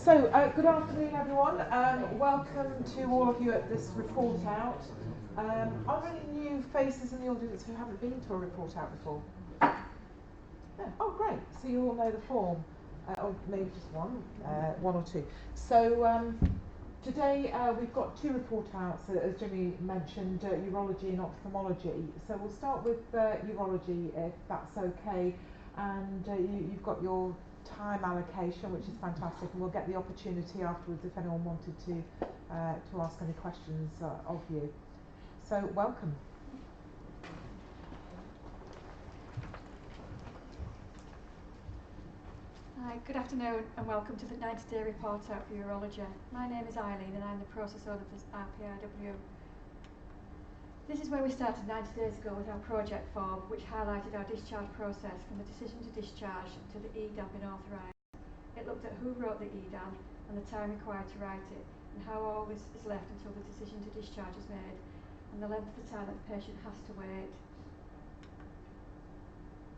Good afternoon, everyone. Welcome to all of you at this report out. Are there any new faces in the audience who haven't been to a report out before? No. Oh, great. So you all know the form, or maybe just one or two. Today we've got two report outs, as Jimmy mentioned, urology and ophthalmology. So we'll start with urology, if that's okay. And you've got your time allocation, which is fantastic, and we'll get the opportunity afterwards if anyone wanted to ask any questions of you. So welcome. Hi, good afternoon and welcome to the 90-day report out for urology. My name is Eileen and I'm the process owner for RPIW. This is where we started 90 days ago with our project form, which highlighted our discharge process from the decision to discharge to the EDAN being authorised. It looked at who wrote the EDAN and the time required to write it, and how all this is left until the decision to discharge is made, and the length of the time that the patient has to wait.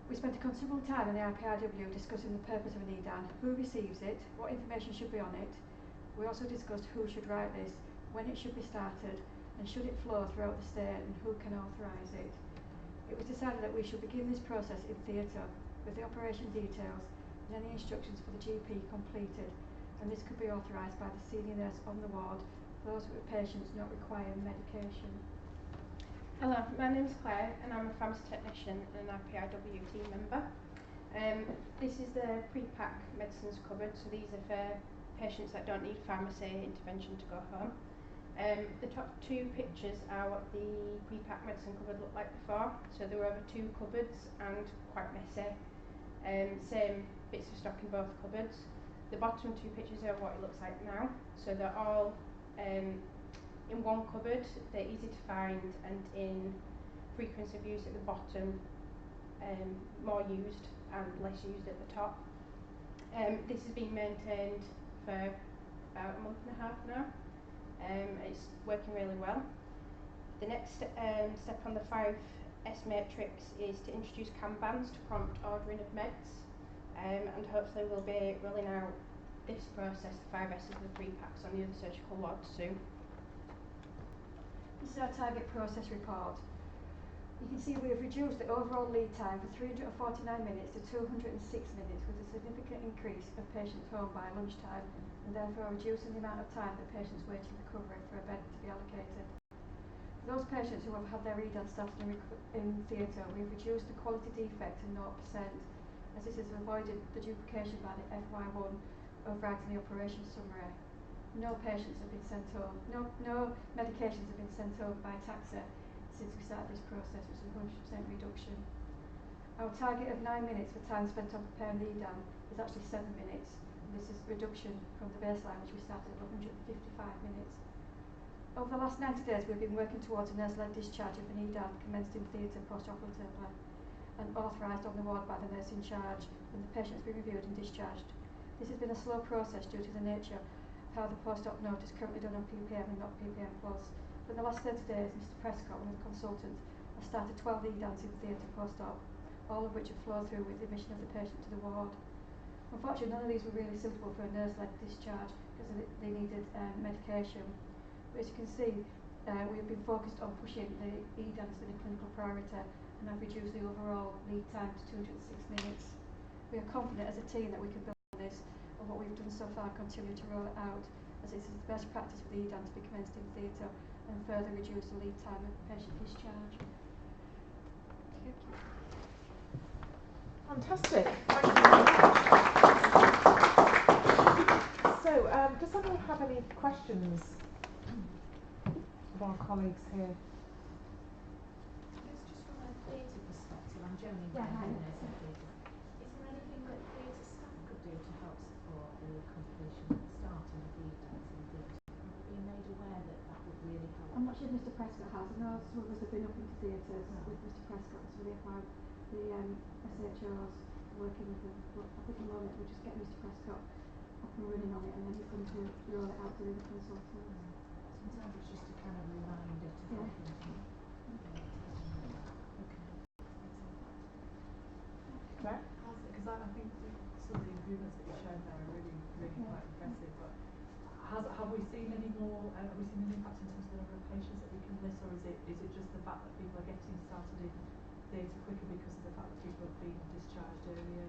We spent a considerable time in the RPIW discussing the purpose of an EDAN, who receives it, what information should be on it. We also discussed who should write this, when it should be started, and should it flow throughout the state, and who can authorise it. It was decided that we should begin this process in theatre, with the operation details and any instructions for the GP completed, and this could be authorised by the senior nurse on the ward, those with patients not requiring medication. Hello, my name is Claire and I'm a pharmacy technician and an RPIW team member. This is the pre-pack medicines cupboard, so these are for patients that don't need pharmacy intervention to go home. The top two pictures are what the pre-pack medicine cupboard looked like before, so there were over two cupboards and quite messy. Same bits of stock in both cupboards. The bottom two pictures are what it looks like now, so they're all in one cupboard, they're easy to find, and in frequency of use at the bottom, more used and less used at the top. This has been maintained for about a month and a half now. It's working really well. The next step on the 5S matrix is to introduce Kanbans to prompt ordering of meds, and hopefully we'll be rolling out this process, the 5S's and the 3-packs, on the other surgical wards soon. This is our target process report. You can see we have reduced the overall lead time from 349 minutes to 206 minutes, with a significant increase of patients home by lunchtime, and therefore reducing the amount of time that patients wait in recovery for a bed to be allocated. For those patients who have had their EDAN started in theatre, we've reduced the quality defect to 0%, as this has avoided the duplication by the FY1 of writing the operation summary. No patients have been sent home. No medications have been sent home by taxa since we started this process, which is a 100% reduction. Our target of 9 minutes for time spent on preparing the EDAN is actually 7 minutes. And this is a reduction from the baseline, which we started at 155 minutes. Over the last 90 days, we've been working towards a nurse-led discharge of an EDAN commenced in theatre post-operatively and authorised on the ward by the nurse in charge when the patient's been reviewed and discharged. This has been a slow process due to the nature how the post-op note is currently done on PPM and not PPM+. But in the last 30 days, Mr Prescott, one of the consultants, has started 12 EDANs in theatre post-op, all of which have flowed through with the admission of the patient to the ward. Unfortunately, none of these were really suitable for a nurse-led discharge because they needed medication. But as you can see, we've been focused on pushing the EDAN as being a clinical priority, and have reduced the overall lead time to 206 minutes. We are confident as a team that we can build on this, and what we've done so far continue to roll it out, as this is the best practice for the EDAN to be commenced in theatre and further reduce the lead time of patient discharge. Thank you. Fantastic. Thank you very much. So, does anyone have any questions of our colleagues here? It's just from a theatre perspective. I'm Joni. Yeah, hi. Is there anything that theatre staff could do to help support the completion at the start and the details in theatre? Have you been made aware that that would really help? I'm not sure if Mr Prescott has. I know some of us have been up into theatres with Mr Prescott, so we have the SHOs working with them. But I think at the moment we're just getting Mr Prescott up and running on it, and then he's going to roll it out to the consultants. Sometimes it's just a kind of reminder to help them to Claire? Because I think some of the improvements that you've shown there are really, really quite progressive, but have we seen any more, have we seen an impact in terms of the number of patients that we can list, or is it just the fact that people are getting started in theatre quicker because of the fact that people have been discharged earlier?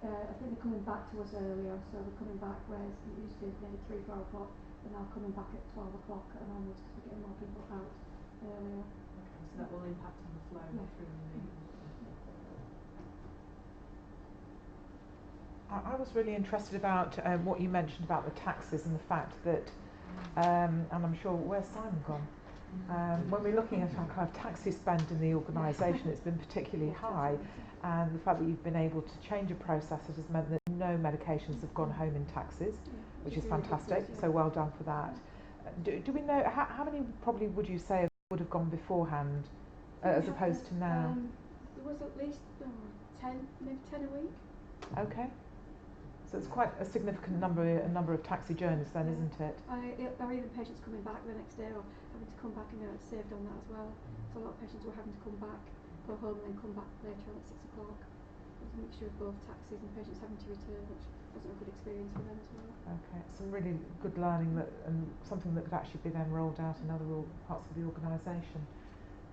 I think they're coming back to us earlier, so they're coming back, whereas it used to be maybe 3-4 o'clock, they're now coming back at 12 o'clock and onwards because we're getting more people out earlier. Okay, so that will impact on the flow through the week. I was really interested about what you mentioned about the taxes and the fact that, and I'm sure, where's Simon gone? When we're looking at our kind of taxi spend in the organisation, it's been particularly high, and the fact that you've been able to change a process that has meant that no medications have gone home in taxes, which is fantastic, so well done for that. Do we know, how many probably would you say would have gone beforehand, as opposed to now? There was at least 10, maybe 10 a week. Okay. So it's quite a significant number of taxi journeys then, isn't it? Or even patients coming back the next day or having to come back, and it's saved on that as well. So a lot of patients were having to come back, go home and then come back later on at 6 o'clock. There's a mixture of both taxis and patients having to return, which wasn't a good experience for them as well. Okay, some really good learning that, and something that could actually be then rolled out in other parts of the organisation.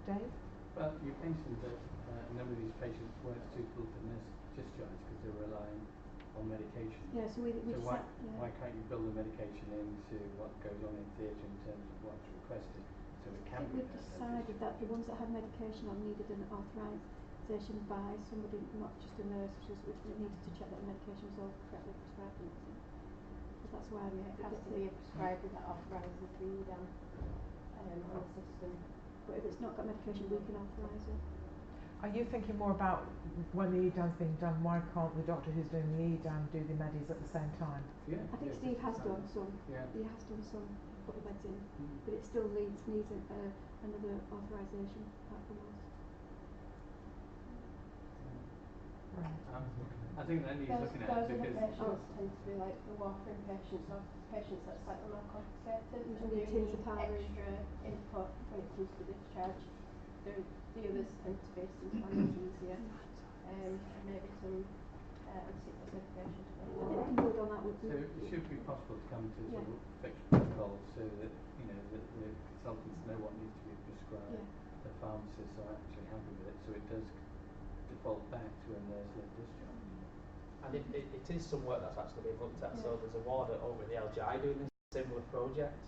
Dave? Well, you mentioned that a number of these patients weren't suitable for nurse discharge because they were relying on medication. Yeah, so why can't you build the medication into what goes on in theatre in terms of what's requested, so it can be? We decided that the ones that had medication on needed an authorisation by somebody, not just a nurse, which we needed to check that the medication was all correctly prescribed and everything. So that's why It has to be a prescriber that authorises the EDAM on the system. But if it's not got medication, we can authorise it. Are you thinking more about when the EDAM's being done, why can't the doctor who's doing the EDAM do the medis at the same time? Yeah, I think Steve has done some. Yeah. He has done some, put the meds in, but it still needs another authorisation from us. Right. I think that needs looking at those because patients tend to be like the warfarin patients or patients that are slightly more complicated and do Usually need extra input when it comes to discharge. The others tend to be some anesthesia and maybe some anti-sickness medication. I think we can build on that with so it should be possible to come to Yeah. sort of fixed protocols so that the consultants know what needs to be prescribed. Yeah. The pharmacists are actually happy with it, so it does default back to a nurse-led discharge. And it is some work that's actually being looked at. So there's a ward over at the LGI doing this similar project,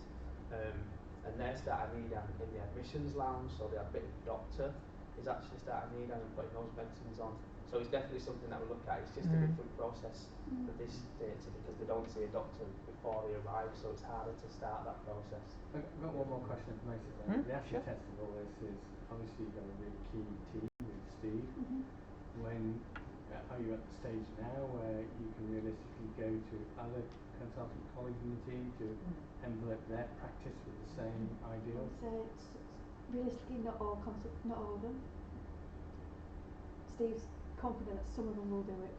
and they're starting EDAM in the admissions lounge. So the admitted doctor is actually starting EDAM and putting those medicines on. So it's definitely something that we look at. It's just a different process for this data because they don't see a doctor before they arrive, so it's harder to start that process. I've got one more question for Moses. The actual test of all this is obviously you've got a really key team with Steve. When are you at the stage now where you can realistically go to other consultant colleagues in the team to envelope their practice with the same ideals? So it's realistically not all of them. Steve's confident that some of them will do it,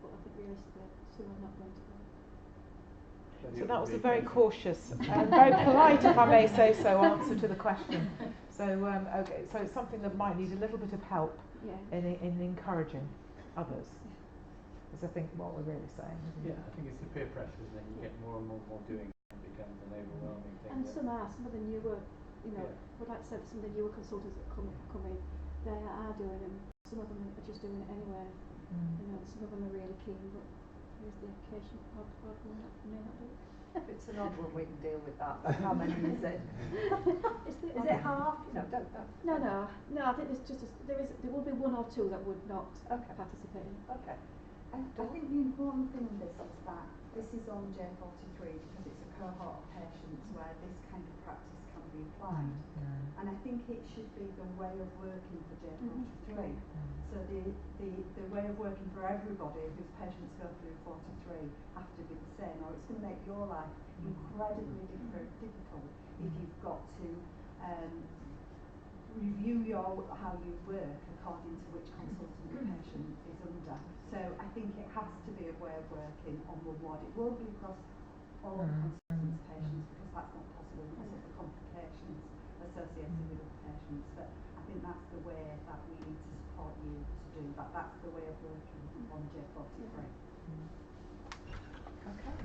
but I think realistically some are not going to do it. So that was a very cautious, very polite, if I may say so, answer to the question. So okay, so it's something that might need a little bit of help in encouraging others. Is I think what we're really saying, isn't it? I think it's the peer pressure, isn't it? You get more and more doing it, it becomes an overwhelming thing. And some of the newer, would like to say that some of the newer consultants that come in, they are doing them. Some of them are just doing it anyway. Some of them are really keen, but there's the occasion odd one that may not do it. If it's an odd one, we can deal with that. How many is it? Is it half? Don't know. No. I think there's there will be one or two that would not participate in. Okay. I think the important thing on this is that this is on J43 because it's a cohort of patients where this kind of practice can be applied. And I think it should be the way of working for J43. So the way of working for everybody whose patients go through 43 have to be the same, or it's going to make your life incredibly difficult if you've got to review how you work according to which consultant the patient is under. So I think it has to be a way of working on one ward. It won't be across all the consultants' patients because that's not possible because of the complications associated with the patients. But I think that's the way that we need to support you to do that. That's the way of working on J43. Okay.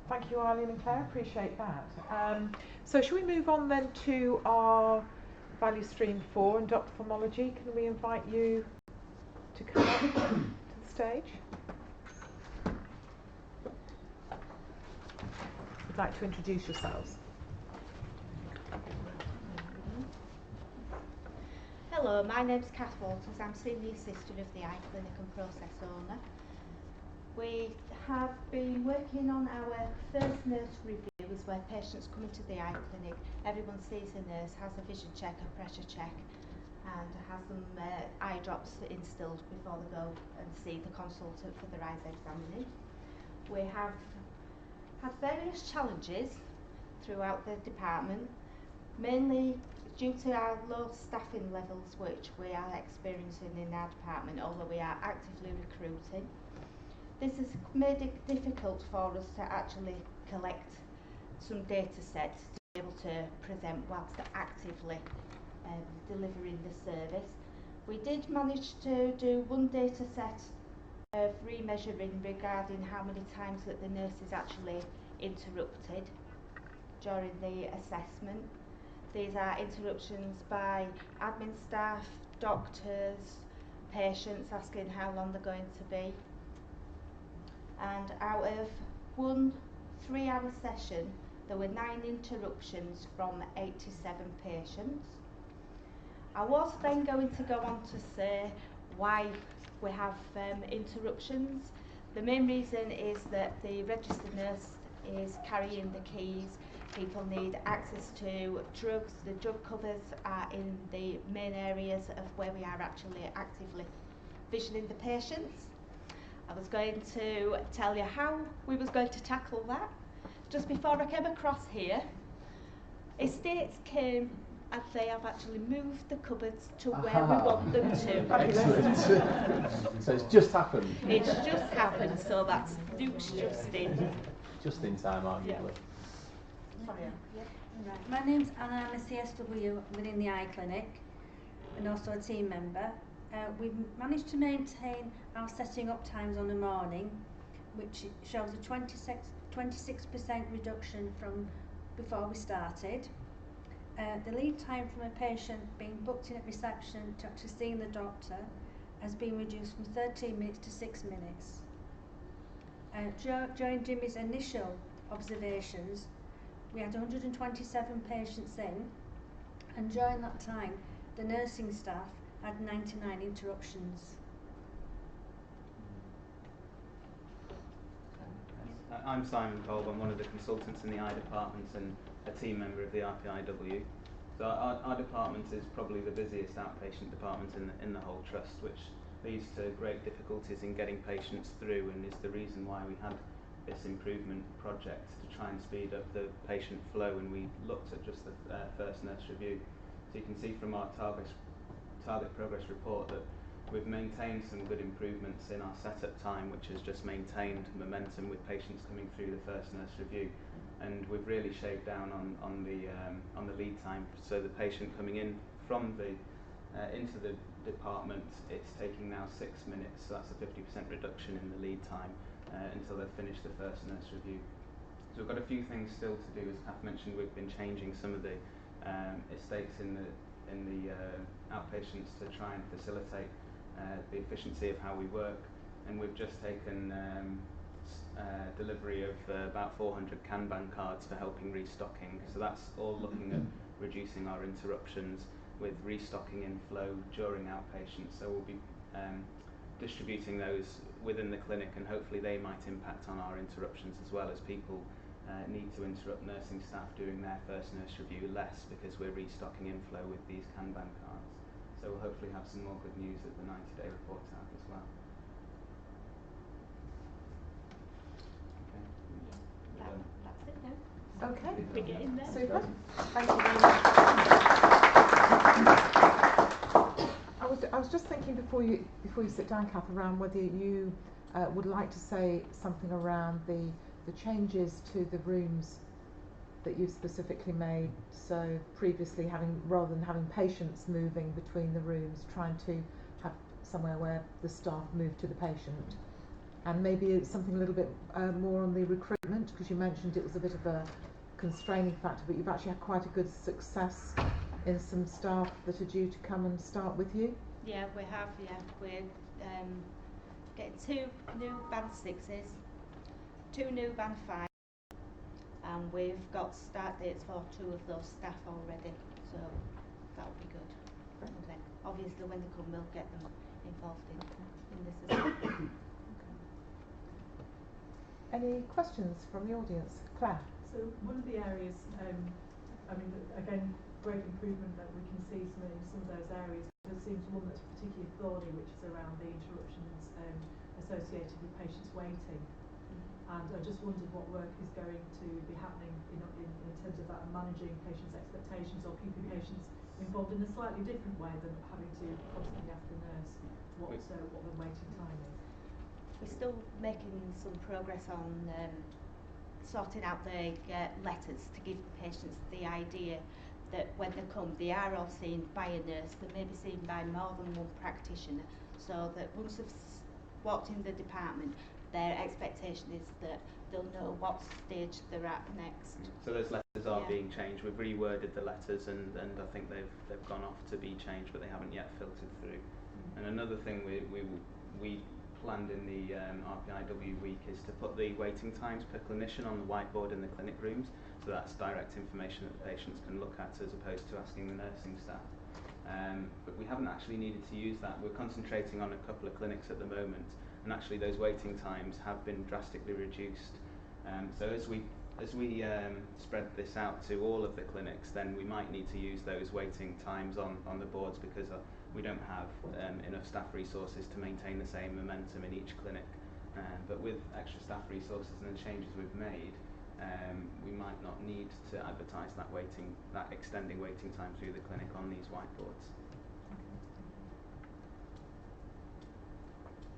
Thank you, Eileen and Claire, appreciate that. So shall we move on then to our value stream 4 and ophthalmology? Can we invite you to come up to the stage? Would like to introduce yourselves. Hello, my name's Kath Walters. I'm Senior Assistant of the Eye Clinic and Process Owner. We have been working on our first nurse reviews where patients come into the eye clinic, everyone sees a nurse, has a vision check, a pressure check and has some eye drops instilled before they go and see the consultant for their eyes examining. We have had various challenges throughout the department, mainly due to our low staffing levels which we are experiencing in our department, although we are actively recruiting. This has made it difficult for us to actually collect some data sets to be able to present whilst actively delivering the service. We did manage to do one data set of remeasuring regarding how many times that the nurse is actually interrupted during the assessment. These are interruptions by admin staff, doctors, patients asking how long they're going to be. And out of one 3-hour session, there were 9 interruptions from 87 patients. I was then going to go on to say why we have interruptions. The main reason is that the registered nurse is carrying the keys. People need access to drugs. The drug covers are in the main areas of where we are actually actively visioning the patients. I was going to tell you how we was going to tackle that. Just before I came across here, estates came and they have actually moved the cupboards to where we want them to. Excellent. So it's just happened. It's just happened, so that's Luke's just in. Just in time, arguably. Yeah. Sorry, Anne. Yep. Right. My name's Anna. I'm a CSW within the eye clinic and also a team member. We've managed to maintain our setting up times on the morning, which shows a 26% reduction from before we started. The lead time from a patient being booked in at reception to actually seeing the doctor has been reduced from 13 minutes to 6 minutes. During Jimmy's initial observations, we had 127 patients in, and during that time, the nursing staff had 99 interruptions. I'm Simon Kolb. I'm one of the consultants in the eye department and a team member of the RPIW. So our department is probably the busiest outpatient department in the whole trust, which leads to great difficulties in getting patients through, and is the reason why we had this improvement project to try and speed up the patient flow, and we looked at just the first nurse review. So you can see from our target progress report that we've maintained some good improvements in our setup time, which has just maintained momentum with patients coming through the first nurse review, and we've really shaved down on the lead time. So the patient coming in from the into the department, it's taking now 6 minutes, so that's a 50% reduction in the lead time until they've finished the first nurse review. So we've got a few things still to do. As Kath mentioned, we've been changing some of the estates in the outpatients to try and facilitate the efficiency of how we work, and we've just taken delivery of about 400 Kanban cards for helping restocking. So that's all looking at reducing our interruptions with restocking inflow during outpatients. So we'll be distributing those within the clinic, and hopefully they might impact on our interruptions as well, as people need to interrupt nursing staff doing their first nurse review less because we're restocking inflow with these Kanban cards. So we'll hopefully have some more good news at the 90-day report out as well. Okay. That's it now. Okay. We're getting there. Super. Thank you very much. I was just thinking before you sit down, Kath, around whether you would like to say something around the changes to the rooms that you've specifically made. So previously, rather than having patients moving between the rooms, trying to have somewhere where the staff move to the patient, and maybe something a little bit more on the recruitment recruitment? Because you mentioned it was a bit of a constraining factor, but you've actually had quite a good success in some staff that are due to come and start with you. Yeah, we have. Yeah, we're getting 2 new band 6s, 2 new band 5, and we've got start dates for 2 of those staff already. So that will be good. And then obviously when they come, we'll get them involved in this as well. Any questions from the audience? Claire? So one of the areas, I mean, again, great improvement that we can see in some of those areas. There seems one that's particularly thorny, which is around the interruptions associated with patients waiting. And I just wondered what work is going to be happening in terms of that and managing patients' expectations or keeping patients involved in a slightly different way than having to constantly ask the nurse what the waiting time is. We're still making some progress on sorting out the letters to give the patients the idea that when they come, they are all seen by a nurse, they may be seen by more than one practitioner, so that once they've walked in the department, their expectation is that they'll know what stage they're at next. So those letters are being changed. We've reworded the letters, and I think they've gone off to be changed, but they haven't yet filtered through. And another thing we planned in the RPIW week is to put the waiting times per clinician on the whiteboard in the clinic rooms, so that's direct information that the patients can look at as opposed to asking the nursing staff. But we haven't actually needed to use that. We're concentrating on a couple of clinics at the moment, and actually those waiting times have been drastically reduced. So as we spread this out to all of the clinics, then we might need to use those waiting times on the boards, because we don't have enough staff resources to maintain the same momentum in each clinic. But with extra staff resources and the changes we've made, we might not need to advertise that extending waiting time through the clinic on these whiteboards.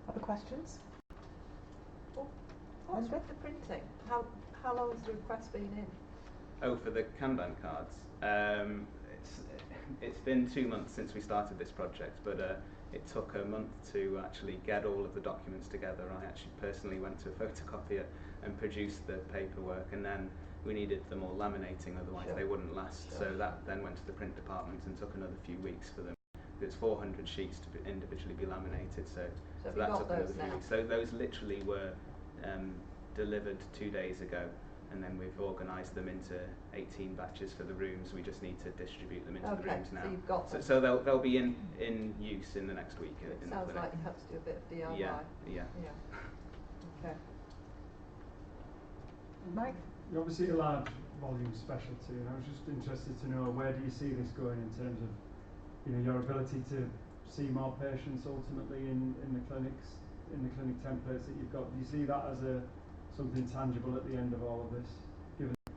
Other questions? What's with the printing? How long has the request been in? Oh, for the Kanban cards. It's been 2 months since we started this project, but it took a month to actually get all of the documents together. I actually personally went to a photocopier and produced the paperwork, and then we needed them all laminating, otherwise they wouldn't last. So that then went to the print department and took another few weeks for them. There's 400 sheets to individually be laminated, so that took another few weeks. So those literally were delivered 2 days ago, and then we've organised them into 18 batches for the rooms. We just need to distribute them into the rooms now. So you've got them. So they'll be in use in the next week. It in sounds the clinic. like you have to do a bit of DIY. Yeah. Okay. Mike? You're obviously a large volume specialty, and I was just interested to know, where do you see this going in terms of, your ability to see more patients ultimately in the clinics, in the clinic templates that you've got? Do you see that as something tangible at the end of all of this, given the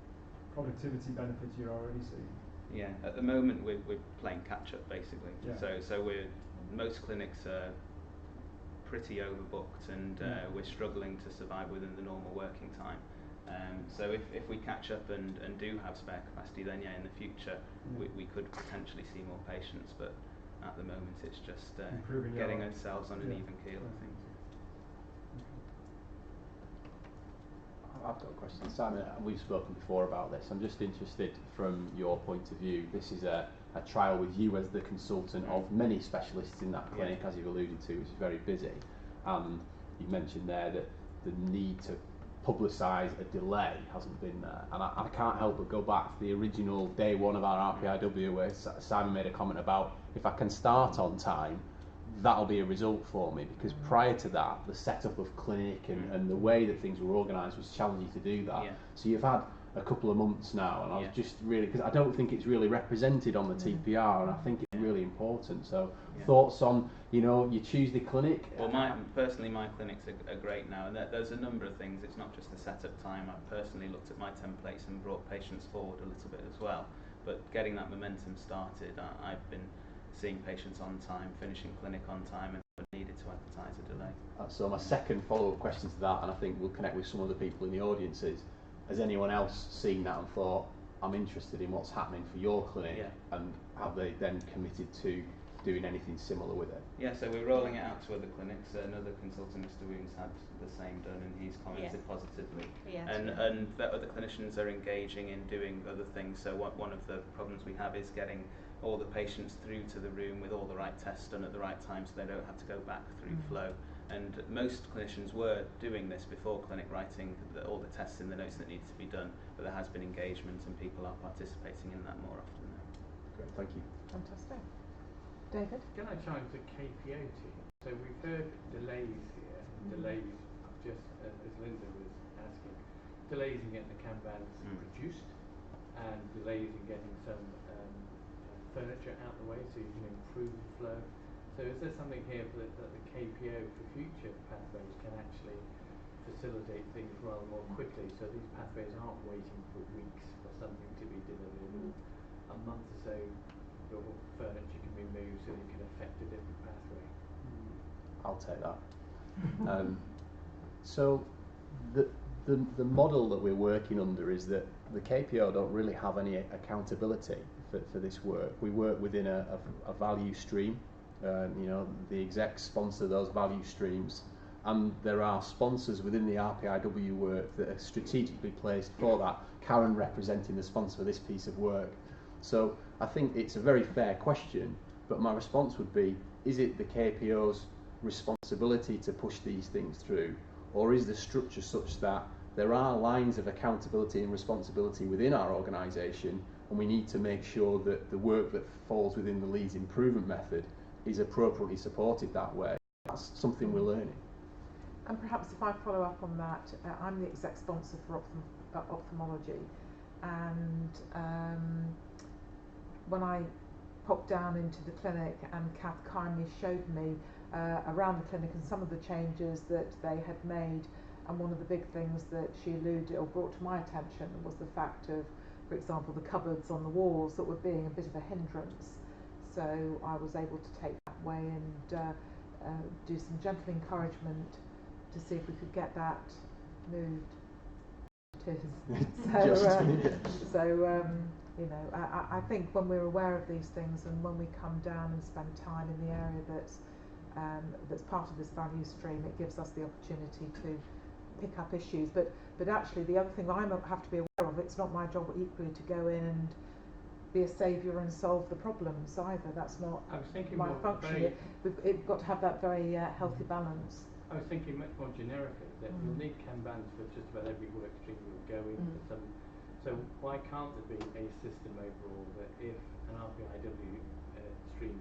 productivity benefits you're already seeing? Yeah, at the moment we're playing catch up basically. Yeah. So most clinics are pretty overbooked, and we're struggling to survive within the normal working time. So if we catch up and do have spare capacity, then in the future we could potentially see more patients, but at the moment it's just getting ourselves on an even keel, I think. I've got a question. Simon, we've spoken before about this. I'm just interested from your point of view. This is a trial with you as the consultant of many specialists in that clinic, as you've alluded to, which is very busy. And you mentioned there that the need to publicise a delay hasn't been there. And I can't help but go back to the original day one of our RPIW, where Simon made a comment about, if I can start on time, that'll be a result for me, because prior to that, the setup of clinic and the way that things were organised was challenging to do that. So you've had a couple of months now, and I was just really, because I don't think it's really represented on the TPR, and I think it's really important. So thoughts on, your Tuesday clinic? Well, personally my clinics are great now, and there's a number of things. It's not just the setup time. I've personally looked at my templates and brought patients forward a little bit as well, but getting that momentum started, I've been seeing patients on time, finishing clinic on time, and needed to advertise a delay. So my second follow-up question to that, and I think we'll connect with some of the people in the audience, is, has anyone else seen that and thought, I'm interested in what's happening for your clinic, and have they then committed to doing anything similar with it? Yeah, so we're rolling it out to other clinics. Another consultant, Mr. Woons, had the same done, and he's commented positively. And that other clinicians are engaging in doing other things. So one of the problems we have is getting all the patients through to the room with all the right tests done at the right time, so they don't have to go back through flow. And most clinicians were doing this before clinic, writing all the tests in the notes that needed to be done, but there has been engagement and people are participating in that more often now. Great, thank you. Fantastic. David? Can I chime the KPO team? So we've heard delays here, delays, just as Linda was asking, delays in getting the Kanbans produced, and delays in getting some furniture out the way so you can improve the flow. So is there something here that the KPO for future pathways can actually facilitate things rather more quickly, so these pathways aren't waiting for weeks for something to be delivered, or a month or so before furniture can be moved so you can affect a different pathway? I'll take that. So the model that we're working under is that the KPO don't really have any accountability for this work. We work within a value stream. You know, the execs sponsor those value streams, and there are sponsors within the RPIW work that are strategically placed for that. Karen representing the sponsor for this piece of work. So I think it's a very fair question, but my response would be, is it the KPO's responsibility to push these things through, or is the structure such that there are lines of accountability and responsibility within our organisation, and we need to make sure that the work that falls within the Leeds improvement method is appropriately supported that way? That's something we're learning. And perhaps if I follow up on that, I'm the exec sponsor for ophthalmology, and when I popped down into the clinic and Kath kindly showed me around the clinic and some of the changes that they had made, and one of the big things that she alluded or brought to my attention was the fact of, for example, the cupboards on the walls that were being a bit of a hindrance. So I was able to take that way and do some gentle encouragement to see if we could get that moved. You know, I think when we're aware of these things and when we come down and spend time in the area that's part of this value stream, it gives us the opportunity to pick up issues. But actually, the other thing I have to be aware of, it's not my job equally to go in and be a saviour and solve the problems either. That's not my function. We've got to have that very healthy balance. I was thinking much more generically that you'll need Kanbans for just about every work stream you'll go in for some. So why can't there be a system overall that if an RPIW stream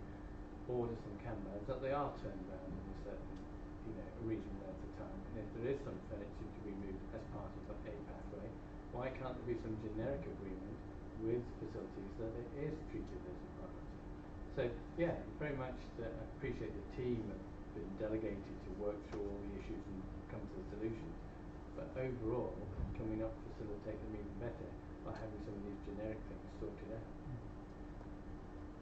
orders some Kanbans, that they are turned around in a certain, a reasonable length of time, and if there is some furniture to be moved as part of a pathway, why can't there be some generic agreement with facilities that it is treated as a priority? So yeah, very much I appreciate the team have been delegated to work through all the issues and come to the solutions, but overall, can we not facilitate them even better by having some of these generic things sorted out?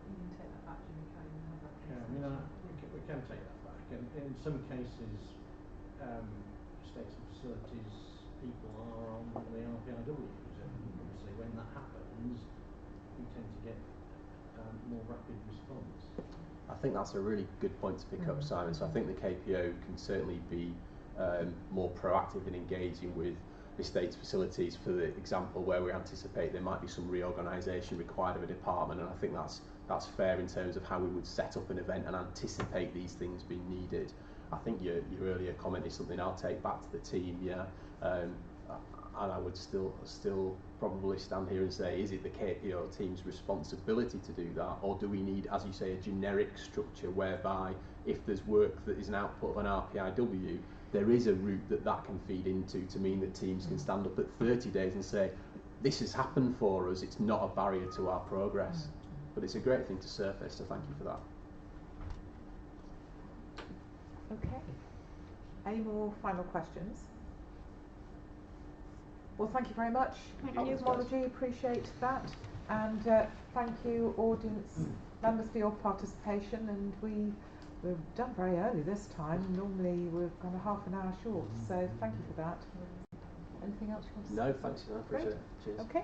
You can take that back, Jimmy, can you have that? We can take that back, and in some cases, estates and facilities people are on the RPIWs, and obviously when that happens, we tend to get more rapid response. I think that's a really good point to pick up, Simon. So I think the KPO can certainly be more proactive in engaging with estates facilities, for the example where we anticipate there might be some reorganisation required of a department, and I think that's fair in terms of how we would set up an event and anticipate these things being needed. I think your earlier comment is something I'll take back to the team, and I would still probably stand here and say, is it the KPO team's responsibility to do that, or do we need, as you say, a generic structure whereby if there's work that is an output of an RPIW, there is a route that can feed into to mean that teams can stand up at 30 days and say, this has happened for us, it's not a barrier to our progress. But it's a great thing to surface, so thank you for that. Okay. Any more final questions? Well, thank you very much. Thank you. Ophthalmology, appreciate that. And thank you, audience members, for your participation. And we've done very early this time. Normally we're kind of half an hour short. So thank you for that. Anything else you want to say? No, thanks. I appreciate it. Cheers. Okay.